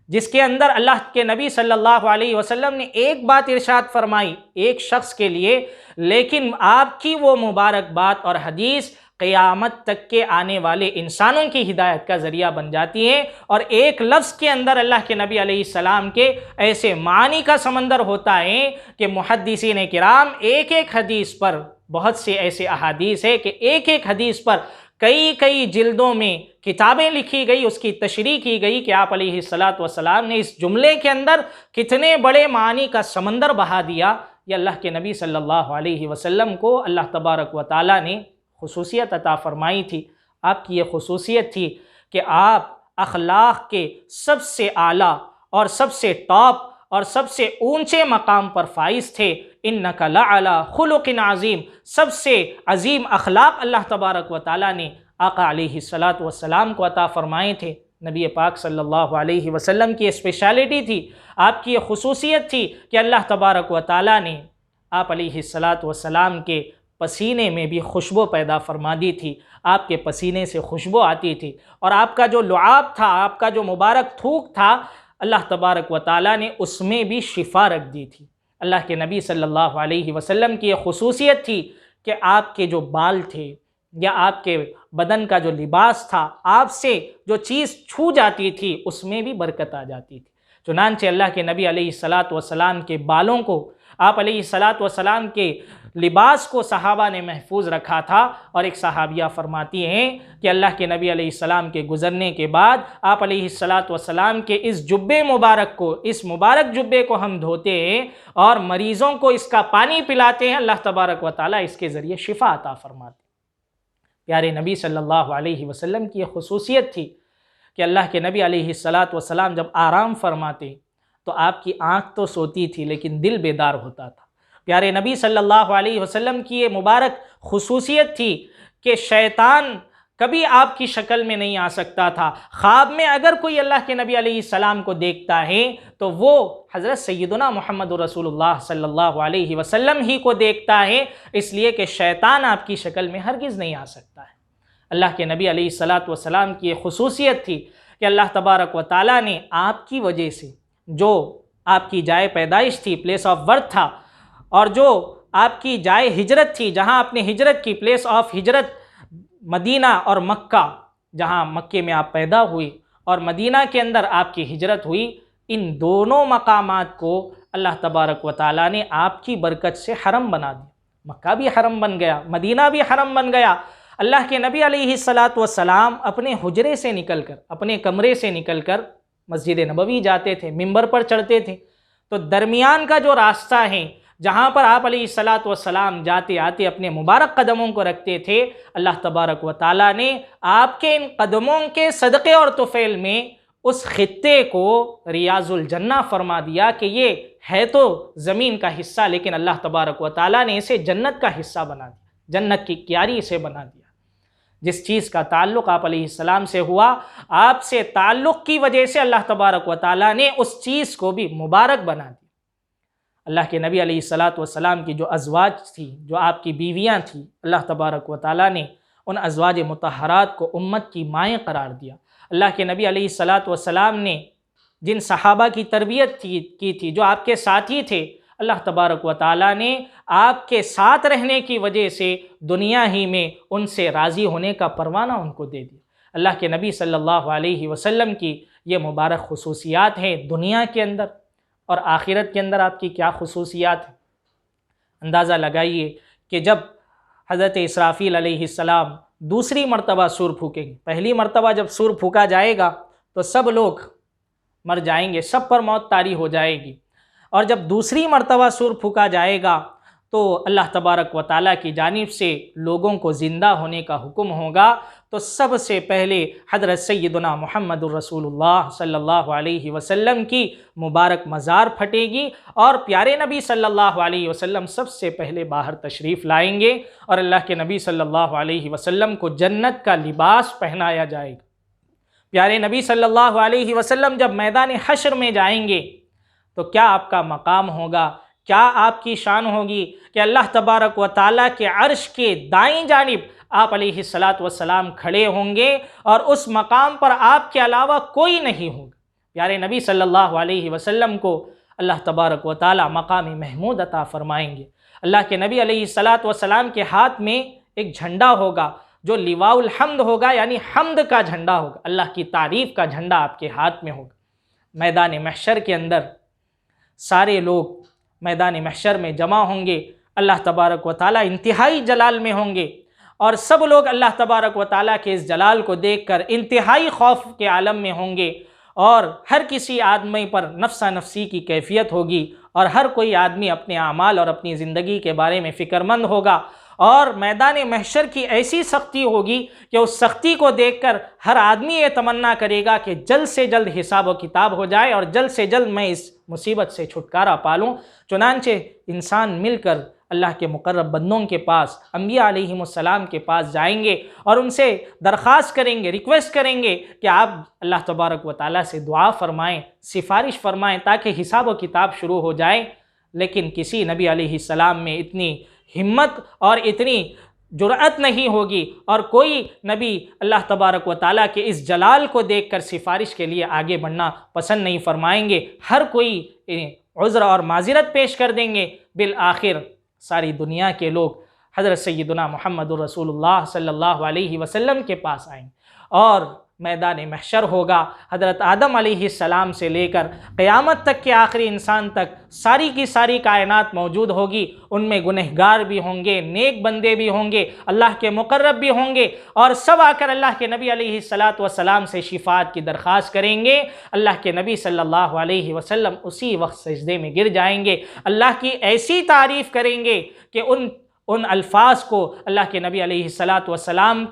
جس کے اندر اللہ کے نبی صلی اللہ علیہ وسلم نے ایک بات ارشاد فرمائی ایک شخص کے لیے، لیکن آپ کی وہ مبارک بات اور حدیث قیامت تک کے آنے والے انسانوں کی ہدایت کا ذریعہ بن جاتی ہے، اور ایک لفظ کے اندر اللہ کے نبی علیہ السلام کے ایسے معنی کا سمندر ہوتا ہے کہ محدثین کرام ایک ایک حدیث پر، بہت سے ایسے احادیث ہے کہ ایک ایک حدیث پر کئی جلدوں میں کتابیں لکھی گئی، اس کی تشریح کی گئی کہ آپ علیہ السلام نے اس جملے کے اندر کتنے بڑے معنی کا سمندر بہا دیا۔ یہ اللہ کے نبی صلی اللہ علیہ وسلم کو اللہ تبارک و تعالیٰ نے خصوصیت عطا فرمائی تھی۔ آپ کی یہ خصوصیت تھی کہ آپ اخلاق کے سب سے اعلیٰ اور سب سے ٹاپ اور سب سے اونچے مقام پر فائز تھے۔ انک لعلی خلق عظیم، سب سے عظیم اخلاق اللہ تبارک و تعالیٰ نے آقا علیہ السلام کو عطا فرمائے تھے۔ نبی پاک صلی اللہ علیہ وسلم کی اسپیشلٹی تھی، آپ کی یہ خصوصیت تھی کہ اللہ تبارک و تعالیٰ نے آپ علیہ السلام کے پسینے میں بھی خوشبو پیدا فرما دی تھی، آپ کے پسینے سے خوشبو آتی تھی، اور آپ کا جو لعاب تھا، آپ کا جو مبارک تھوک تھا، اللہ تبارک و تعالیٰ نے اس میں بھی شفا رکھ دی تھی۔ اللہ کے نبی صلی اللہ علیہ وسلم کی یہ خصوصیت تھی کہ آپ کے جو بال تھے یا آپ کے بدن کا جو لباس تھا، آپ سے جو چیز چھو جاتی تھی اس میں بھی برکت آ جاتی تھی۔ چنانچہ اللہ کے نبی علیہ السلام کے بالوں کو، آپ علیہ السلام کے لباس کو صحابہ نے محفوظ رکھا تھا، اور ایک صحابیہ فرماتی ہیں کہ اللہ کے نبی علیہ السلام کے گزرنے کے بعد آپ علیہ السلام کے اس جبے مبارک کو، اس مبارک جبے کو ہم دھوتے ہیں اور مریضوں کو اس کا پانی پلاتے ہیں، اللہ تبارک و تعالیٰ اس کے ذریعے شفا عطا فرماتے ہیں۔ پیارے نبی صلی اللہ علیہ وسلم کی یہ خصوصیت تھی کہ اللہ کے نبی علیہ السلام جب آرام فرماتے تو آپ کی آنکھ تو سوتی تھی لیکن دل بیدار ہوتا تھا۔ پیارے نبی صلی اللہ علیہ وسلم کی یہ مبارک خصوصیت تھی کہ شیطان کبھی آپ کی شکل میں نہیں آ سکتا تھا۔ خواب میں اگر کوئی اللہ کے نبی علیہ السلام کو دیکھتا ہے تو وہ حضرت سیدنا محمد رسول اللہ صلی اللہ علیہ وسلم ہی کو دیکھتا ہے، اس لیے کہ شیطان آپ کی شکل میں ہرگز نہیں آ سکتا ہے۔ اللہ کے نبی علیہ السلام کی یہ خصوصیت تھی کہ اللہ تبارک و تعالیٰ نے آپ کی وجہ سے جو آپ کی جائے پیدائش تھی، پلیس آف برتھ تھا، اور جو آپ کی جائے ہجرت تھی، جہاں آپ نے ہجرت کی، پلیس آف ہجرت مدینہ اور مکہ، جہاں مکے میں آپ پیدا ہوئی اور مدینہ کے اندر آپ کی ہجرت ہوئی، ان دونوں مقامات کو اللہ تبارک و تعالیٰ نے آپ کی برکت سے حرم بنا دیا۔ مکہ بھی حرم بن گیا، مدینہ بھی حرم بن گیا۔ اللہ کے نبی علیہ الصلاۃ والسلام اپنے حجرے سے نکل کر، اپنے کمرے سے نکل کر مسجد نبوی جاتے تھے، منبر پر چڑھتے تھے، تو درمیان کا جو راستہ ہے جہاں پر آپ علیہ الصلاۃ والسلام جاتے آتے اپنے مبارک قدموں کو رکھتے تھے، اللہ تبارک و تعالیٰ نے آپ کے ان قدموں کے صدقے اور طفیل میں اس خطے کو ریاض الجنہ فرما دیا کہ یہ ہے تو زمین کا حصہ، لیکن اللہ تبارک و تعالیٰ نے اسے جنت کا حصہ بنا دیا، جنت کی کیاری اسے بنا دیا۔ جس چیز کا تعلق آپ علیہ السلام سے ہوا، آپ سے تعلق کی وجہ سے اللہ تبارک و تعالیٰ نے اس چیز کو بھی مبارک بنا دیا۔ اللہ کے نبی علیہ الصلاۃ والسلام کی جو ازواج تھی، جو آپ کی بیویاں تھیں، اللہ تبارک و تعالیٰ نے ان ازواج مطہرات کو امت کی مائیں قرار دیا۔ اللہ کے نبی علیہ الصلاۃ والسلام نے جن صحابہ کی تربیت کی تھی، جو آپ کے ساتھی تھے، اللہ تبارک و تعالیٰ نے آپ کے ساتھ رہنے کی وجہ سے دنیا ہی میں ان سے راضی ہونے کا پروانہ ان کو دے دیا۔ اللہ کے نبی صلی اللہ علیہ وسلم کی یہ مبارک خصوصیات ہیں دنیا کے اندر، اور آخرت کے اندر آپ کی کیا خصوصیات ہیں۔ اندازہ لگائیے کہ جب حضرت اسرافیل علیہ السلام دوسری مرتبہ سور پھونکیں گے، پہلی مرتبہ جب سور پھونکا جائے گا تو سب لوگ مر جائیں گے، سب پر موت طاری ہو جائے گی، اور جب دوسری مرتبہ سور پھونکا جائے گا تو اللہ تبارک و تعالیٰ کی جانب سے لوگوں کو زندہ ہونے کا حکم ہوگا، تو سب سے پہلے حضرت سیدنا محمد الرسول اللہ صلی اللہ علیہ وسلم کی مبارک مزار پھٹے گی، اور پیارے نبی صلی اللہ علیہ وسلم سب سے پہلے باہر تشریف لائیں گے، اور اللہ کے نبی صلی اللہ علیہ وسلم کو جنت کا لباس پہنایا جائے گا۔ پیارے نبی صلی اللہ علیہ وسلم جب میدان حشر میں جائیں گے تو کیا آپ کا مقام ہوگا، کیا آپ کی شان ہوگی کہ اللہ تبارک و تعالیٰ کے عرش کے دائیں جانب آپ علیہ الصلاۃ والسلام کھڑے ہوں گے، اور اس مقام پر آپ کے علاوہ کوئی نہیں ہوگا۔ پیارے نبی صلی اللہ علیہ وسلم کو اللہ تبارک و تعالیٰ مقام محمود عطا فرمائیں گے۔ اللہ کے نبی علیہ الصلاۃ والسلام کے ہاتھ میں ایک جھنڈا ہوگا جو لواء الحمد ہوگا، یعنی حمد کا جھنڈا ہوگا، اللہ کی تعریف کا جھنڈا آپ کے ہاتھ میں ہوگا۔ میدان محشر کے اندر سارے لوگ میدان محشر میں جمع ہوں گے، اللہ تبارک و تعالیٰ انتہائی جلال میں ہوں گے، اور سب لوگ اللہ تبارک و تعالیٰ کے اس جلال کو دیکھ کر انتہائی خوف کے عالم میں ہوں گے، اور ہر کسی آدمی پر نفسا نفسی کی کیفیت ہوگی، اور ہر کوئی آدمی اپنے اعمال اور اپنی زندگی کے بارے میں فکر مند ہوگا، اور میدان محشر کی ایسی سختی ہوگی کہ اس سختی کو دیکھ کر ہر آدمی یہ تمنا کرے گا کہ جلد سے جلد حساب و کتاب ہو جائے، اور جلد سے جلد میں اس مصیبت سے چھٹکارا پالوں۔ چنانچہ انسان مل کر اللہ کے مقرب بندوں کے پاس، انبیاء علیہم السلام کے پاس جائیں گے، اور ان سے درخواست کریں گے، ریکویسٹ کریں گے کہ آپ اللہ تبارک و تعالیٰ سے دعا فرمائیں، سفارش فرمائیں تاکہ حساب و کتاب شروع ہو جائے۔ لیکن کسی نبی علیہ السلام میں اتنی ہمت اور اتنی جرأت نہیں ہوگی، اور کوئی نبی اللہ تبارک و تعالیٰ کے اس جلال کو دیکھ کر سفارش کے لیے آگے بڑھنا پسند نہیں فرمائیں گے۔ ہر کوئی عذر اور معذرت پیش کر دیں گے۔ بالآخر ساری دنیا کے لوگ حضرت سیدنا محمد الرسول اللہ صلی اللہ علیہ وسلم کے پاس آئیں، اور میدان محشر ہوگا۔ حضرت آدم علیہ السلام سے لے کر قیامت تک کے آخری انسان تک ساری کی ساری کائنات موجود ہوگی، ان میں گنہگار بھی ہوں گے، نیک بندے بھی ہوں گے، اللہ کے مقرب بھی ہوں گے، اور سب آ کر اللہ کے نبی علیہ الصلاۃ والسلام سے شفاعت کی درخواست کریں گے۔ اللہ کے نبی صلی اللہ علیہ وسلم اسی وقت سجدے میں گر جائیں گے، اللہ کی ایسی تعریف کریں گے کہ ان الفاظ کو اللہ کے نبی علیہ الصلاۃ والسلام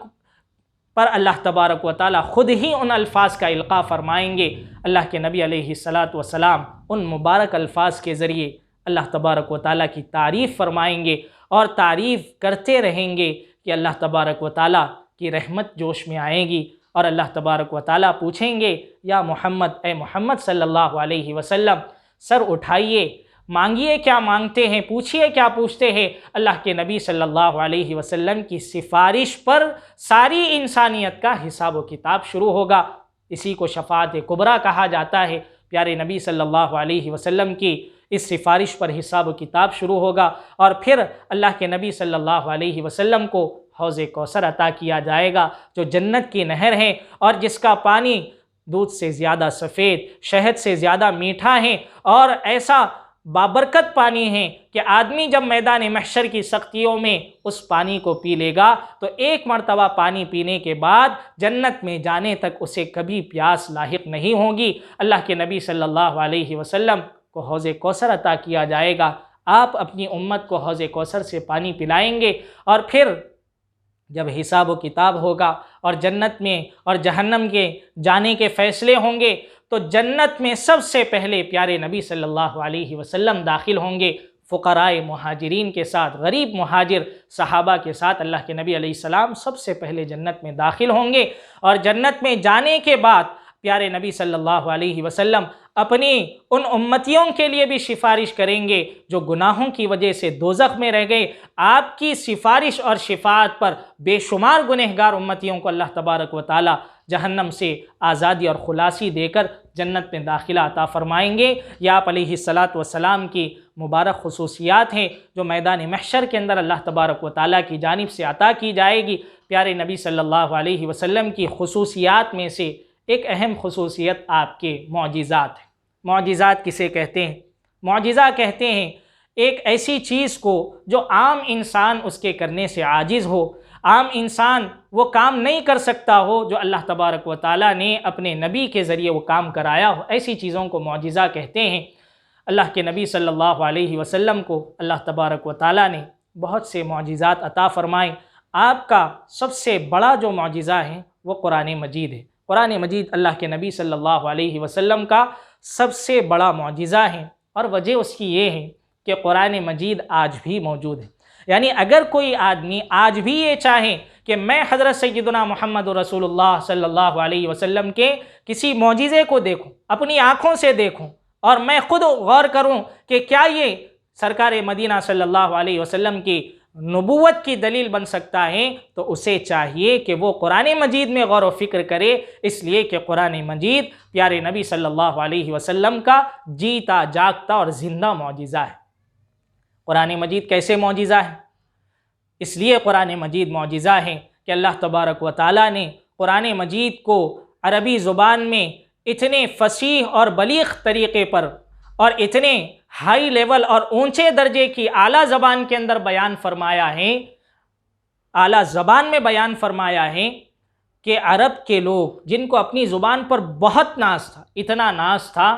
پر اللہ تبارک و تعالیٰ خود ہی ان الفاظ کا القاء فرمائیں گے۔ اللہ کے نبی علیہ الصلاۃ والسلام ان مبارک الفاظ کے ذریعے اللہ تبارک و تعالیٰ کی تعریف فرمائیں گے، اور تعریف کرتے رہیں گے کہ اللہ تبارک و تعالیٰ کی رحمت جوش میں آئے گی، اور اللہ تبارک و تعالیٰ پوچھیں گے یا محمد، اے محمد صلی اللہ علیہ وسلم، سر اٹھائیے، مانگیے کیا مانگتے ہیں، پوچھیے کیا پوچھتے ہیں۔ اللہ کے نبی صلی اللہ علیہ وسلم کی سفارش پر ساری انسانیت کا حساب و کتاب شروع ہوگا۔ اسی کو شفاعت کبریٰ کہا جاتا ہے۔ پیارے نبی صلی اللہ علیہ وسلم کی اس سفارش پر حساب و کتاب شروع ہوگا، اور پھر اللہ کے نبی صلی اللہ علیہ وسلم کو حوض کوثر عطا کیا جائے گا جو جنت کی نہر ہے اور جس کا پانی دودھ سے زیادہ سفید، شہد سے زیادہ میٹھا ہے اور ایسا بابرکت پانی ہے کہ آدمی جب میدان محشر کی سختیوں میں اس پانی کو پی لے گا تو ایک مرتبہ پانی پینے کے بعد جنت میں جانے تک اسے کبھی پیاس لاحق نہیں ہوگی۔ اللہ کے نبی صلی اللہ علیہ وسلم کو حوض کوثر عطا کیا جائے گا، آپ اپنی امت کو حوض کوثر سے پانی پلائیں گے، اور پھر جب حساب و کتاب ہوگا اور جنت میں اور جہنم کے جانے کے فیصلے ہوں گے تو جنت میں سب سے پہلے پیارے نبی صلی اللہ علیہ وسلم داخل ہوں گے، فقراء مہاجرین کے ساتھ، غریب مہاجر صحابہ کے ساتھ اللہ کے نبی علیہ السلام سب سے پہلے جنت میں داخل ہوں گے، اور جنت میں جانے کے بعد پیارے نبی صلی اللہ علیہ وسلم اپنی ان امتیوں کے لیے بھی سفارش کریں گے جو گناہوں کی وجہ سے دوزخ میں رہ گئے۔ آپ کی سفارش اور شفاعت پر بے شمار گنہگار امتیوں کو اللہ تبارک و تعالی جہنم سے آزادی اور خلاصی دے کر جنت میں داخلہ عطا فرمائیں گے۔ یہ آپ علیہ السلام کی مبارک خصوصیات ہیں جو میدان محشر کے اندر اللہ تبارک و تعالیٰ کی جانب سے عطا کی جائے گی۔ پیارے نبی صلی اللہ علیہ وسلم کی خصوصیات میں سے ایک اہم خصوصیت آپ کے معجزات ہیں۔ معجزات کسے کہتے ہیں؟ معجزہ کہتے ہیں ایک ایسی چیز کو جو عام انسان اس کے کرنے سے عاجز ہو، عام انسان وہ کام نہیں کر سکتا ہو جو اللہ تبارک و تعالیٰ نے اپنے نبی کے ذریعے وہ کام کرایا ہو، ایسی چیزوں کو معجزہ کہتے ہیں۔ اللہ کے نبی صلی اللہ علیہ وسلم کو اللہ تبارک و تعالیٰ نے بہت سے معجزات عطا فرمائے۔ آپ کا سب سے بڑا جو معجزہ ہے وہ قرآن مجید ہے۔ قرآن مجید اللہ کے نبی صلی اللہ علیہ وسلم کا سب سے بڑا معجزہ ہے، اور وجہ اس کی یہ ہے کہ قرآن مجید آج بھی موجود ہے۔ یعنی اگر کوئی آدمی آج بھی یہ چاہے کہ میں حضرت سیدنا محمد رسول اللہ صلی اللہ علیہ وسلم کے کسی معجزے کو دیکھوں، اپنی آنکھوں سے دیکھوں، اور میں خود غور کروں کہ کیا یہ سرکار مدینہ صلی اللہ علیہ وسلم کی نبوت کی دلیل بن سکتا ہے، تو اسے چاہیے کہ وہ قرآن مجید میں غور و فکر کرے، اس لیے کہ قرآن مجید پیارے نبی صلی اللہ علیہ وسلم کا جیتا جاگتا اور زندہ معجزہ ہے۔ قرآن مجید کیسے معجزہ ہے؟ اس لیے قرآن مجید معجزہ ہے کہ اللہ تبارک و تعالیٰ نے قرآن مجید کو عربی زبان میں اتنے فصیح اور بلیغ طریقے پر اور اتنے ہائی لیول اور اونچے درجے کی اعلیٰ زبان کے اندر بیان فرمایا ہے، اعلیٰ زبان میں بیان فرمایا ہے کہ عرب کے لوگ جن کو اپنی زبان پر بہت ناز تھا، اتنا ناز تھا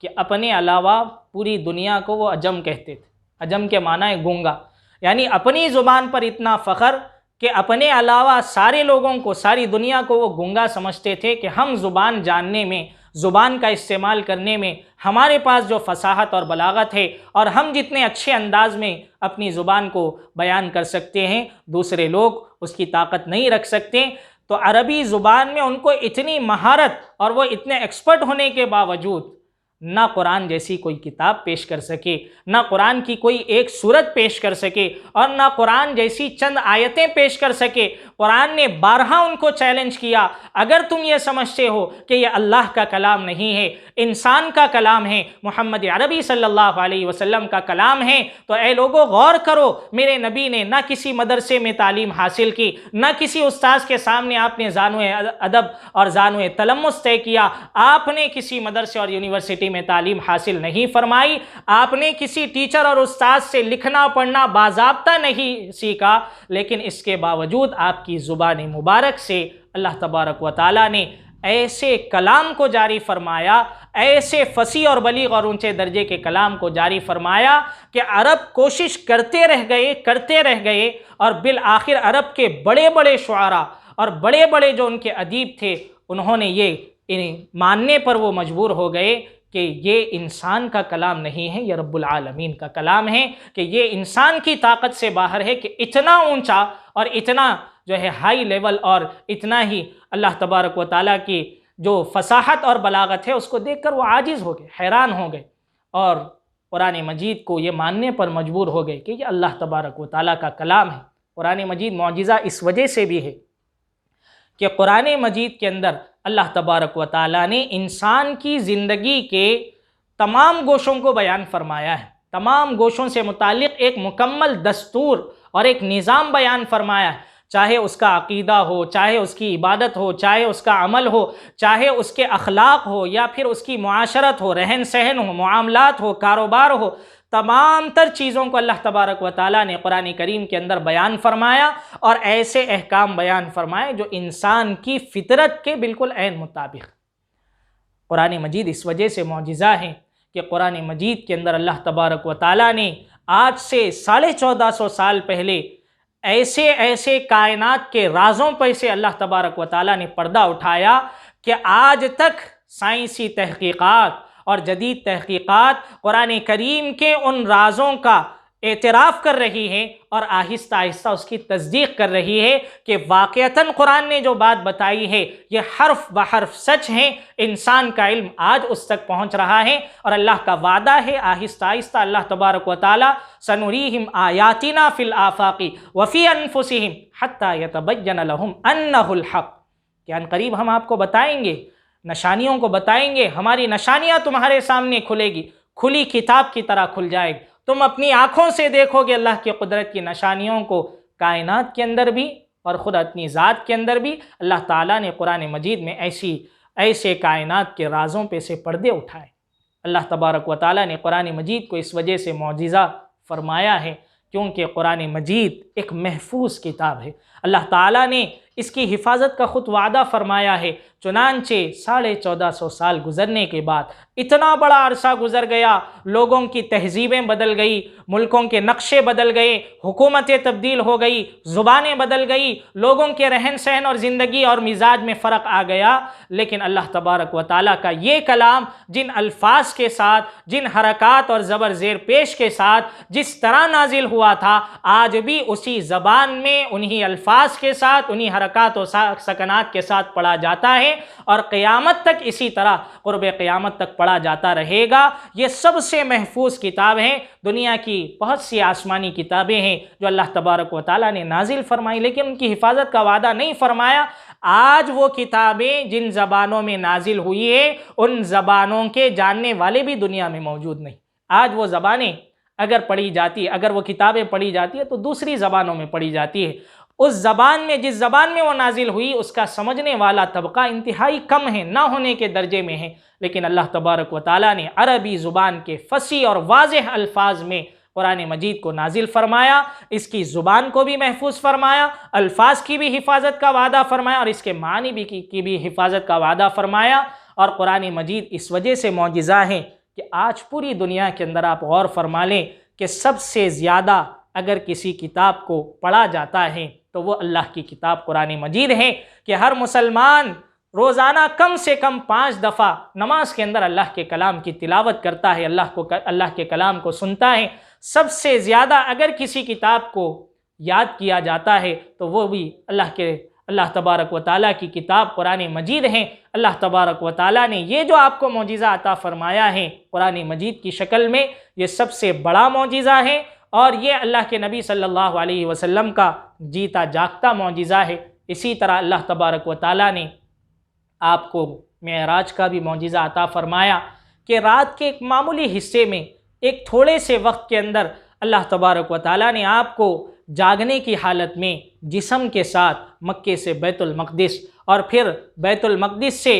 کہ اپنے علاوہ پوری دنیا کو وہ عجم کہتے تھے۔ عجم کے معنی ہے گونگا، یعنی اپنی زبان پر اتنا فخر کہ اپنے علاوہ سارے لوگوں کو، ساری دنیا کو وہ گونگا سمجھتے تھے کہ ہم زبان جاننے میں، زبان کا استعمال کرنے میں ہمارے پاس جو فصاحت اور بلاغت ہے، اور ہم جتنے اچھے انداز میں اپنی زبان کو بیان کر سکتے ہیں، دوسرے لوگ اس کی طاقت نہیں رکھ سکتے۔ تو عربی زبان میں ان کو اتنی مہارت اور وہ اتنے ایکسپرٹ ہونے کے باوجود نہ قرآن جیسی کوئی کتاب پیش کر سکے، نہ قرآن کی کوئی ایک سورت پیش کر سکے، اور نہ قرآن جیسی چند آیتیں پیش کر سکے۔ قرآن نے بارہا ان کو چیلنج کیا، اگر تم یہ سمجھتے ہو کہ یہ اللہ کا کلام نہیں ہے، انسان کا کلام ہے، محمد عربی صلی اللہ علیہ وسلم کا کلام ہے، تو اے لوگوں غور کرو، میرے نبی نے نہ کسی مدرسے میں تعلیم حاصل کی، نہ کسی استاذ کے سامنے آپ نے زانوِ ادب اور زانوِ تلمس طے کیا، آپ نے کسی مدرسے اور یونیورسٹی میں تعلیم حاصل نہیں فرمائی، آپ نے کسی ٹیچر اور استاذ سے لکھنا پڑھنا باضابطہ نہیں سیکھا، لیکن اس کے باوجود آپ کی زبان مبارک سے اللہ تبارک و تعالیٰ نے ایسے کلام کو جاری فرمایا، ایسے فصیح اور بلیغ اور اونچے درجے کے کلام کو جاری فرمایا کہ عرب کوشش کرتے رہ گئے، اور بالآخر عرب کے بڑے بڑے شعراء اور بڑے بڑے جو ان کے ادیب تھے، انہوں نے یہ ماننے پر وہ مجبور ہو گئے کہ یہ انسان کا کلام نہیں ہے، یہ رب العالمین کا کلام ہے، کہ یہ انسان کی طاقت سے باہر ہے، کہ اتنا اونچا اور اتنا جو ہے ہائی لیول اور اتنا ہی اللہ تبارک و تعالیٰ کی جو فصاحت اور بلاغت ہے اس کو دیکھ کر وہ عاجز ہو گئے، حیران ہو گئے، اور قرآن مجید کو یہ ماننے پر مجبور ہو گئے کہ یہ اللہ تبارک و تعالیٰ کا کلام ہے۔ قرآن مجید معجزہ اس وجہ سے بھی ہے کہ قرآن مجید کے اندر اللہ تبارک و تعالیٰ نے انسان کی زندگی کے تمام گوشوں کو بیان فرمایا ہے، تمام گوشوں سے متعلق ایک مکمل دستور اور ایک نظام بیان فرمایا ہے۔ چاہے اس کا عقیدہ ہو، چاہے اس کی عبادت ہو، چاہے اس کا عمل ہو، چاہے اس کے اخلاق ہو، یا پھر اس کی معاشرت ہو، رہن سہن ہو، معاملات ہو، کاروبار ہو، تمام تر چیزوں کو اللہ تبارک و تعالیٰ نے قرآن کریم کے اندر بیان فرمایا، اور ایسے احکام بیان فرمائے جو انسان کی فطرت کے بالکل عین مطابق۔ قرآن مجید اس وجہ سے معجزہ ہے کہ قرآن مجید کے اندر اللہ تبارک و تعالیٰ نے آج سے 1450 سال پہلے ایسے کائنات کے رازوں پر سے اللہ تبارک و تعالیٰ نے پردہ اٹھایا کہ آج تک سائنسی تحقیقات اور جدید تحقیقات قرآن کریم کے ان رازوں کا اعتراف کر رہی ہے اور آہستہ آہستہ اس کی تصدیق کر رہی ہے کہ واقعتاً قرآن نے جو بات بتائی ہے یہ حرف بحرف سچ ہے۔ انسان کا علم آج اس تک پہنچ رہا ہے، اور اللہ کا وعدہ ہے آہستہ آہستہ اللہ تبارک و تعالی سنریہم آیاتنا فی الآفاق وفی انفسہم حتی یتبین لہم انہ الحق، کہ ان قریب ہم آپ کو بتائیں گے، نشانیوں کو بتائیں گے، ہماری نشانیاں تمہارے سامنے کھلے گی، کھلی کتاب کی طرح کھل جائے گی، تم اپنی آنکھوں سے دیکھو گے اللہ کی قدرت کی نشانیوں کو، کائنات کے اندر بھی اور خود اپنی ذات کے اندر بھی۔ اللہ تعالیٰ نے قرآن مجید میں ایسے کائنات کے رازوں پہ سے پردے اٹھائے۔ اللہ تبارک و تعالیٰ نے قرآن مجید کو اس وجہ سے معجزہ فرمایا ہے کیونکہ قرآن مجید ایک محفوظ کتاب ہے۔ اللہ تعالیٰ نے اس کی حفاظت کا خود وعدہ فرمایا ہے، چنانچہ 1450 سال گزرنے کے بعد اتنا بڑا عرصہ گزر گیا، لوگوں کی تہذیبیں بدل گئی، ملکوں کے نقشے بدل گئے، حکومتیں تبدیل ہو گئی، زبانیں بدل گئی، لوگوں کے رہن سہن اور زندگی اور مزاج میں فرق آ گیا، لیکن اللہ تبارک و تعالیٰ کا یہ کلام جن الفاظ کے ساتھ، جن حرکات اور زبر زیر پیش کے ساتھ جس طرح نازل ہوا تھا، آج بھی اسی زبان میں انہی الفاظ کے ساتھ، انہی حرکات و سکنات کے ساتھ پڑھا جاتا ہے، اور قیامت تک اسی طرح قرب قیامت تک پڑھا جاتا رہے گا۔ یہ سب سے محفوظ کتاب ہے۔ دنیا کی بہت سی آسمانی کتابیں ہیں جو اللہ تبارک و تعالیٰ نے نازل فرمائی، لیکن ان کی حفاظت کا وعدہ نہیں فرمایا۔ آج وہ کتابیں جن زبانوں میں نازل ہوئی ہیں، ان زبانوں کے جاننے والے بھی دنیا میں موجود نہیں۔ آج وہ زبانیں اگر پڑھی جاتی، اگر وہ کتابیں پڑھی جاتی ہے تو دوسری زبانوں میں پڑھی جاتی ہے، اس زبان میں جس زبان میں وہ نازل ہوئی اس کا سمجھنے والا طبقہ انتہائی کم ہے، نہ ہونے کے درجے میں ہے، لیکن اللہ تبارک و تعالیٰ نے عربی زبان کے فصیح اور واضح الفاظ میں قرآن مجید کو نازل فرمایا، اس کی زبان کو بھی محفوظ فرمایا، الفاظ کی بھی حفاظت کا وعدہ فرمایا، اور اس کے معنی بھی کی بھی حفاظت کا وعدہ فرمایا۔ اور قرآن مجید اس وجہ سے معجزہ ہے کہ آج پوری دنیا کے اندر آپ غور فرما لیں کہ سب سے زیادہ اگر کسی کتاب کو پڑھا جاتا ہے تو وہ اللہ کی کتاب قرآن مجید ہے، کہ ہر مسلمان روزانہ کم سے کم 5 دفعہ نماز کے اندر اللہ کے کلام کی تلاوت کرتا ہے، اللہ کے کلام کو سنتا ہے۔ سب سے زیادہ اگر کسی کتاب کو یاد کیا جاتا ہے تو وہ بھی اللہ تبارک و تعالیٰ کی کتاب قرآن مجید ہے۔ اللہ تبارک و تعالیٰ نے یہ جو آپ کو معجزہ عطا فرمایا ہے قرآن مجید کی شکل میں، یہ سب سے بڑا معجزہ ہے، اور یہ اللہ کے نبی صلی اللہ علیہ وسلم کا جیتا جاگتا معجزہ ہے۔ اسی طرح اللہ تبارک و تعالیٰ نے آپ کو معراج کا بھی معجزہ عطا فرمایا کہ رات کے ایک معمولی حصے میں، ایک تھوڑے سے وقت کے اندر اللہ تبارک و تعالیٰ نے آپ کو جاگنے کی حالت میں جسم کے ساتھ مکے سے بیت المقدس اور پھر بیت المقدس سے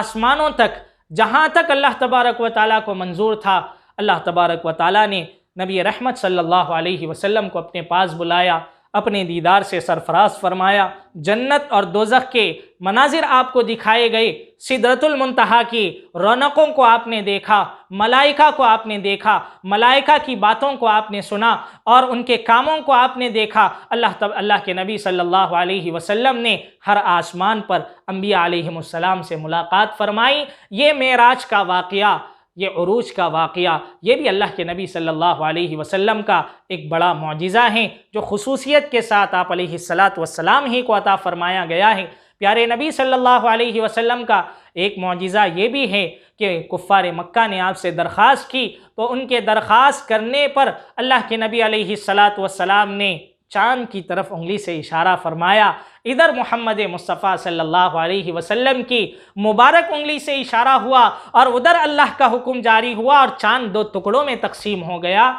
آسمانوں تک، جہاں تک اللہ تبارک و تعالیٰ کو منظور تھا، اللہ تبارک و تعالیٰ نے نبی رحمت صلی اللہ علیہ وسلم کو اپنے پاس بلایا، اپنے دیدار سے سرفراز فرمایا، جنت اور دوزخ کے مناظر آپ کو دکھائے گئے، سدرۃ المنتہا کی رونقوں کو آپ نے دیکھا، ملائکہ کو آپ نے دیکھا، ملائکہ کی باتوں کو آپ نے سنا اور ان کے کاموں کو آپ نے دیکھا۔ اللہ کے نبی صلی اللہ علیہ وسلم نے ہر آسمان پر انبیاء علیہم السلام سے ملاقات فرمائی۔ یہ معراج کا واقعہ، یہ عروج کا واقعہ، یہ بھی اللہ کے نبی صلی اللہ علیہ وسلم کا ایک بڑا معجزہ ہے جو خصوصیت کے ساتھ آپ علیہ السلام ہی کو عطا فرمایا گیا ہے۔ پیارے نبی صلی اللہ علیہ وسلم کا ایک معجزہ یہ بھی ہے کہ کفار مکہ نے آپ سے درخواست کی تو ان کے درخواست کرنے پر اللہ کے نبی علیہ السلام نے چاند کی طرف انگلی سے اشارہ فرمایا، ادھر محمد مصطفیٰ صلی اللہ علیہ وسلم کی مبارک انگلی سے اشارہ ہوا اور ادھر اللہ کا حکم جاری ہوا اور چاند 2 ٹکڑوں میں تقسیم ہو گیا۔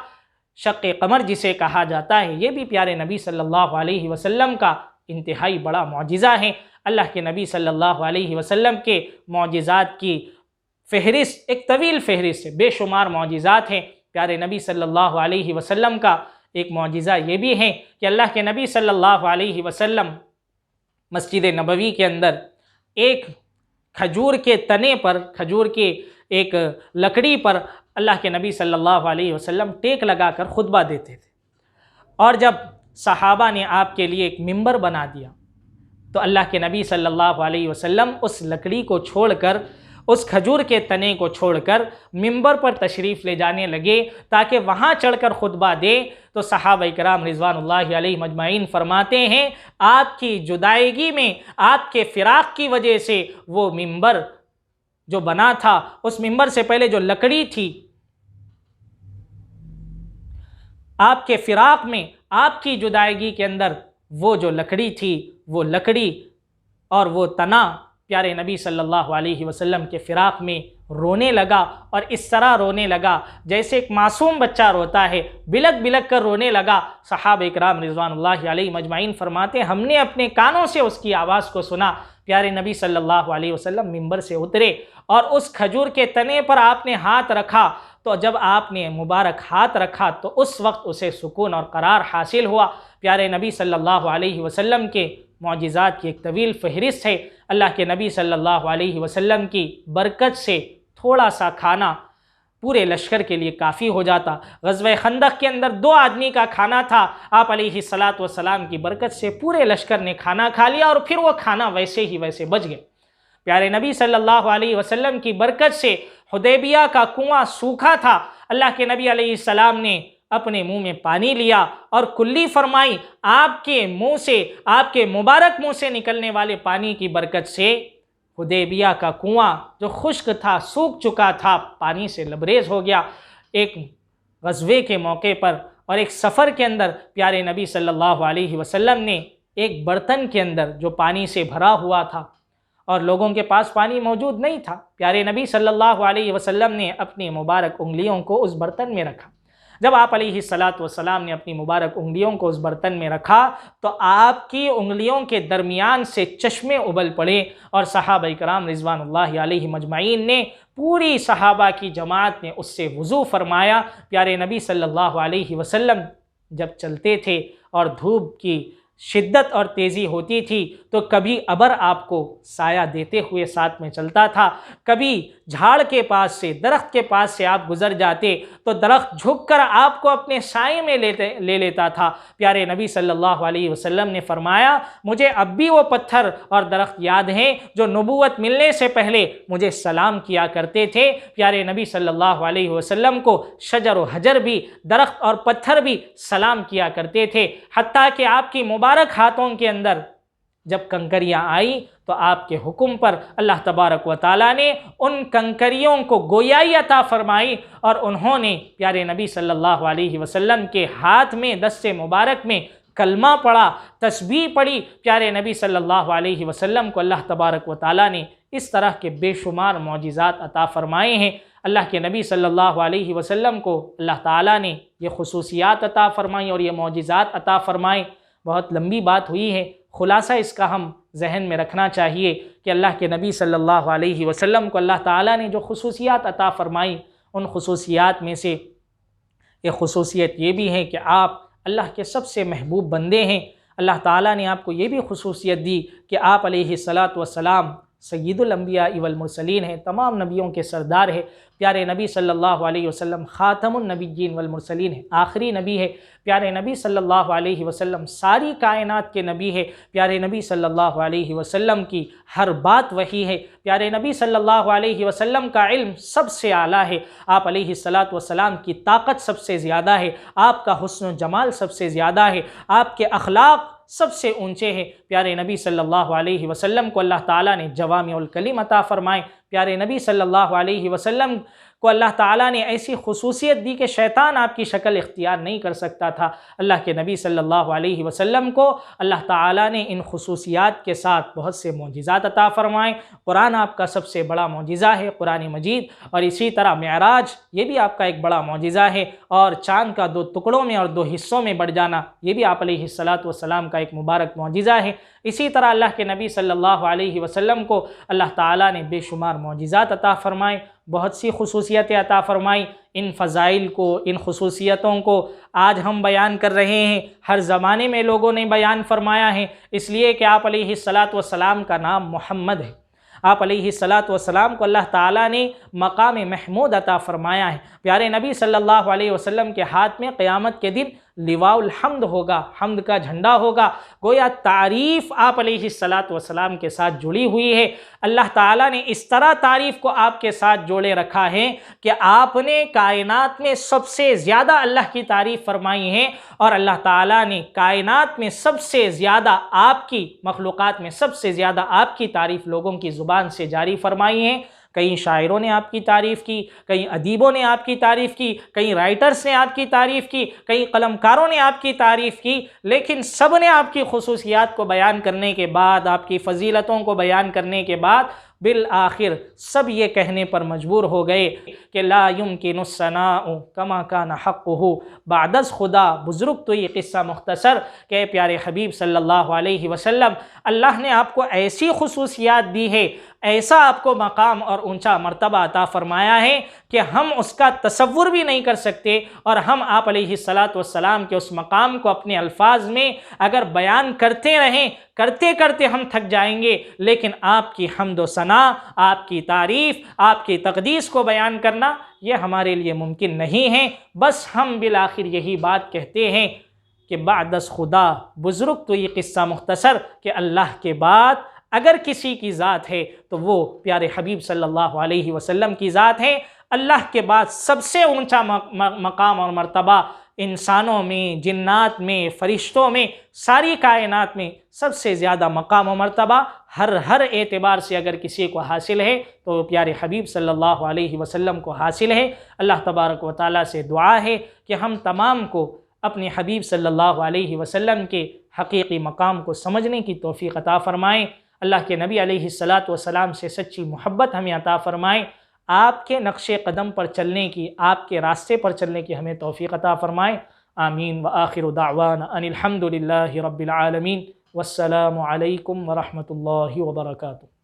شق قمر جسے کہا جاتا ہے، یہ بھی پیارے نبی صلی اللہ علیہ وسلم کا انتہائی بڑا معجزہ ہیں۔ اللہ کے نبی صلی اللہ علیہ وسلم کے معجزات کی فہرست ایک طویل فہرست ہے، بے شمار معجزات ہیں۔ پیارے نبی صلی اللہ علیہ وسلم کا ایک معجزہ یہ بھی ہے کہ اللہ کے نبی صلی اللہ علیہ وسلم مسجد نبوی کے اندر ایک کھجور کے تنے پر، کھجور کے ایک لکڑی پر اللہ کے نبی صلی اللہ علیہ وسلم ٹیک لگا کر خطبہ دیتے تھے، اور جب صحابہ نے آپ کے لیے ایک ممبر بنا دیا تو اللہ کے نبی صلی اللہ علیہ وسلم اس لکڑی کو چھوڑ کر، اس کھجور کے تنے کو چھوڑ کر ممبر پر تشریف لے جانے لگے تاکہ وہاں چڑھ کر خطبہ دے۔ تو صحابہ کرام رضوان اللہ علیہ مجمعین فرماتے ہیں آپ کی جدائیگی میں، آپ کے فراق کی وجہ سے وہ ممبر جو بنا تھا، اس ممبر سے پہلے جو لکڑی تھی، آپ کے فراق میں، آپ کی جدائیگی کے اندر وہ جو لکڑی تھی، وہ لکڑی اور وہ تنا پیارے نبی صلی اللہ علیہ وسلم کے فراق میں رونے لگا، اور اس طرح رونے لگا جیسے ایک معصوم بچہ روتا ہے، بلک بلک کر رونے لگا۔ صحابہ کرام رضوان اللہ علیہ مجمعین فرماتے ہیں ہم نے اپنے کانوں سے اس کی آواز کو سنا۔ پیارے نبی صلی اللہ علیہ وسلم ممبر سے اترے اور اس کھجور کے تنے پر آپ نے ہاتھ رکھا، تو جب آپ نے مبارک ہاتھ رکھا تو اس وقت اسے سکون اور قرار حاصل ہوا۔ پیارے نبی صلی اللہ علیہ وسلم کے معجزات کی ایک طویل فہرست ہے۔ اللہ کے نبی صلی اللہ علیہ وسلم کی برکت سے تھوڑا سا کھانا پورے لشکر کے لیے کافی ہو جاتا۔ غزوہ خندق کے اندر 2 آدمی کا کھانا تھا، آپ علیہ السلام کی برکت سے پورے لشکر نے کھانا کھا لیا، اور پھر وہ کھانا ویسے ہی ویسے بچ گئے۔ پیارے نبی صلی اللہ علیہ وسلم کی برکت سے حدیبیہ کا کنواں سوکھا تھا، اللہ کے نبی علیہ السلام نے اپنے منہ میں پانی لیا اور کلی فرمائی، آپ کے منہ سے، آپ کے مبارک منہ سے نکلنے والے پانی کی برکت سے حدیبیہ کا کنواں جو خشک تھا، سوکھ چکا تھا، پانی سے لبریز ہو گیا۔ ایک غزوے کے موقع پر اور ایک سفر کے اندر پیارے نبی صلی اللہ علیہ وسلم نے ایک برتن کے اندر جو پانی سے بھرا ہوا تھا اور لوگوں کے پاس پانی موجود نہیں تھا، پیارے نبی صلی اللہ علیہ وسلم نے اپنی مبارک انگلیوں کو اس برتن میں رکھا۔ جب آپ علیہ السلام نے اپنی مبارک انگلیوں کو اس برتن میں رکھا تو آپ کی انگلیوں کے درمیان سے چشمے ابل پڑے، اور صحابہ کرام رضوان اللہ علیہ مجمعین نے، پوری صحابہ کی جماعت نے اس سے وضو فرمایا۔ پیارے نبی صلی اللہ علیہ وسلم جب چلتے تھے اور دھوپ کی شدت اور تیزی ہوتی تھی تو کبھی ابر آپ کو سایہ دیتے ہوئے ساتھ میں چلتا تھا، کبھی جھاڑ کے پاس سے، درخت کے پاس سے آپ گزر جاتے تو درخت جھک کر آپ کو اپنے سائے میں لے لیتا تھا۔ پیارے نبی صلی اللہ علیہ وسلم نے فرمایا مجھے اب بھی وہ پتھر اور درخت یاد ہیں جو نبوت ملنے سے پہلے مجھے سلام کیا کرتے تھے۔ پیارے نبی صلی اللہ علیہ وسلم کو شجر و حجر بھی، درخت اور پتھر بھی سلام کیا کرتے تھے، حتیٰ کہ آپ کی مبارک ہاتھوں کے اندر جب کنکریاں آئیں تو آپ کے حکم پر اللہ تبارک و تعالیٰ نے ان کنکریوں کو گویائی عطا فرمائی، اور انہوں نے پیارے نبی صلی اللہ علیہ وسلم کے ہاتھ میں، دست مبارک میں کلمہ پڑھا، تسبیح پڑھی۔ پیارے نبی صلی اللہ علیہ وسلم کو اللہ تبارک و تعالیٰ نے اس طرح کے بے شمار معجزات عطا فرمائے ہیں۔ اللہ کے نبی صلی اللہ علیہ وسلم کو اللہ تعالیٰ نے یہ خصوصیات عطا فرمائیں اور یہ معجزات عطا فرمائیں۔ بہت لمبی بات ہوئی ہے، خلاصہ اس کا ہم ذہن میں رکھنا چاہیے کہ اللہ کے نبی صلی اللہ علیہ وسلم کو اللہ تعالیٰ نے جو خصوصیات عطا فرمائیں، ان خصوصیات میں سے ایک خصوصیت یہ بھی ہے کہ آپ اللہ کے سب سے محبوب بندے ہیں۔ اللہ تعالیٰ نے آپ کو یہ بھی خصوصیت دی کہ آپ علیہ السلام سید الانبیاء والمرسلین ہیں، تمام نبیوں کے سردار ہیں۔ پیارے نبی صلی اللہ علیہ وسلم خاتم النبیین والمرسلین ہیں، آخری نبی ہے۔ پیارے نبی صلی اللہ علیہ وسلم ساری کائنات کے نبی ہے۔ پیارے نبی صلی اللہ علیہ وسلم کی ہر بات وحی ہے۔ پیارے نبی صلی اللہ علیہ وسلم کا علم سب سے اعلیٰ ہے۔ آپ علیہ السلام کی طاقت سب سے زیادہ ہے، آپ کا حسن و جمال سب سے زیادہ ہے، آپ کے اخلاق سب سے اونچے ہیں۔ پیارے نبی صلی اللہ علیہ وسلم کو اللہ تعالیٰ نے جوامع الکلم عطا فرمائے۔ پیارے نبی صلی اللہ علیہ وسلم کو اللہ تعالیٰ نے ایسی خصوصیت دی کہ شیطان آپ کی شکل اختیار نہیں کر سکتا تھا۔ اللہ کے نبی صلی اللہ علیہ وسلم کو اللہ تعالیٰ نے ان خصوصیات کے ساتھ بہت سے معجزات عطا فرمائے۔ قرآن آپ کا سب سے بڑا معجزہ ہے، قرآن مجید، اور اسی طرح معراج یہ بھی آپ کا ایک بڑا معجزہ ہے، اور چاند کا 2 ٹکڑوں میں اور 2 حصوں میں بڑھ جانا یہ بھی آپ علیہ السلام کا ایک مبارک معجزہ ہے۔ اسی طرح اللہ کے نبی صلی اللہ علیہ وسلم کو اللہ تعالیٰ نے بے شمار معجزات عطا فرمائے، بہت سی خصوصیتیں عطا فرمائیں۔ ان فضائل کو، ان خصوصیتوں کو آج ہم بیان کر رہے ہیں، ہر زمانے میں لوگوں نے بیان فرمایا ہے، اس لیے کہ آپ علیہ السلام کا نام محمد ہے۔ آپ علیہ السلام کو اللہ تعالیٰ نے مقام محمود عطا فرمایا ہے۔ پیارے نبی صلی اللہ علیہ وسلم کے ہاتھ میں قیامت کے دن لواء الحمد ہوگا، حمد کا جھنڈا ہوگا، گویا تعریف آپ علیہ السلام کے ساتھ جڑی ہوئی ہے۔ اللہ تعالیٰ نے اس طرح تعریف کو آپ کے ساتھ جوڑے رکھا ہے کہ آپ نے کائنات میں سب سے زیادہ اللہ کی تعریف فرمائی ہے، اور اللہ تعالیٰ نے کائنات میں سب سے زیادہ آپ کی مخلوقات میں سب سے زیادہ آپ کی تعریف لوگوں کی زبان سے جاری فرمائی ہے۔ کئی شاعروں نے آپ کی تعریف کی، کئی ادیبوں نے آپ کی تعریف کی، کئی رائٹرز نے آپ کی تعریف کی، کئی قلمکاروں نے آپ کی تعریف کی، لیکن سب نے آپ کی خصوصیات کو بیان کرنے کے بعد، آپ کی فضیلتوں کو بیان کرنے کے بعد بالآخر سب یہ کہنے پر مجبور ہو گئے کہ لا يمكن الثناء كما كان حقه بعد از خدا۔ بزرگ تو یہ قصہ مختصر کہ پیارے حبیب صلی اللہ علیہ وسلم، اللہ نے آپ کو ایسی خصوصیات دی ہے، ایسا آپ کو مقام اور اونچا مرتبہ عطا فرمایا ہے کہ ہم اس کا تصور بھی نہیں کر سکتے، اور ہم آپ علیہ السلام کے اس مقام کو اپنے الفاظ میں اگر بیان کرتے رہیں، کرتے کرتے ہم تھک جائیں گے، لیکن آپ کی حمد و ثنا، آپ کی تعریف، آپ کی تقدیس کو بیان کرنا یہ ہمارے لیے ممکن نہیں ہے۔ بس ہم بالآخر یہی بات کہتے ہیں کہ بعد از خدا۔ بزرگ تو یہ قصہ مختصر کہ اللہ کے بعد اگر کسی کی ذات ہے تو وہ پیارے حبیب صلی اللہ علیہ وسلم کی ذات ہے۔ اللہ کے بعد سب سے اونچا مقام اور مرتبہ انسانوں میں، جنات میں، فرشتوں میں، ساری کائنات میں سب سے زیادہ مقام و مرتبہ ہر اعتبار سے اگر کسی کو حاصل ہے تو پیارے حبیب صلی اللہ علیہ وسلم کو حاصل ہے۔ اللہ تبارک و تعالیٰ سے دعا ہے کہ ہم تمام کو اپنے حبیب صلی اللہ علیہ وسلم کے حقیقی مقام کو سمجھنے کی توفیق عطا فرمائیں۔ اللہ کے نبی علیہ السلام سے سچی محبت ہمیں عطا فرمائیں، آپ کے نقش قدم پر چلنے کی، آپ کے راستے پر چلنے کی ہمیں توفیق عطا فرمائیں۔ آمین۔ وآخر دعوانا ان الحمد للہ رب العالمین، والسلام علیکم ورحمۃ اللہ وبرکاتہ۔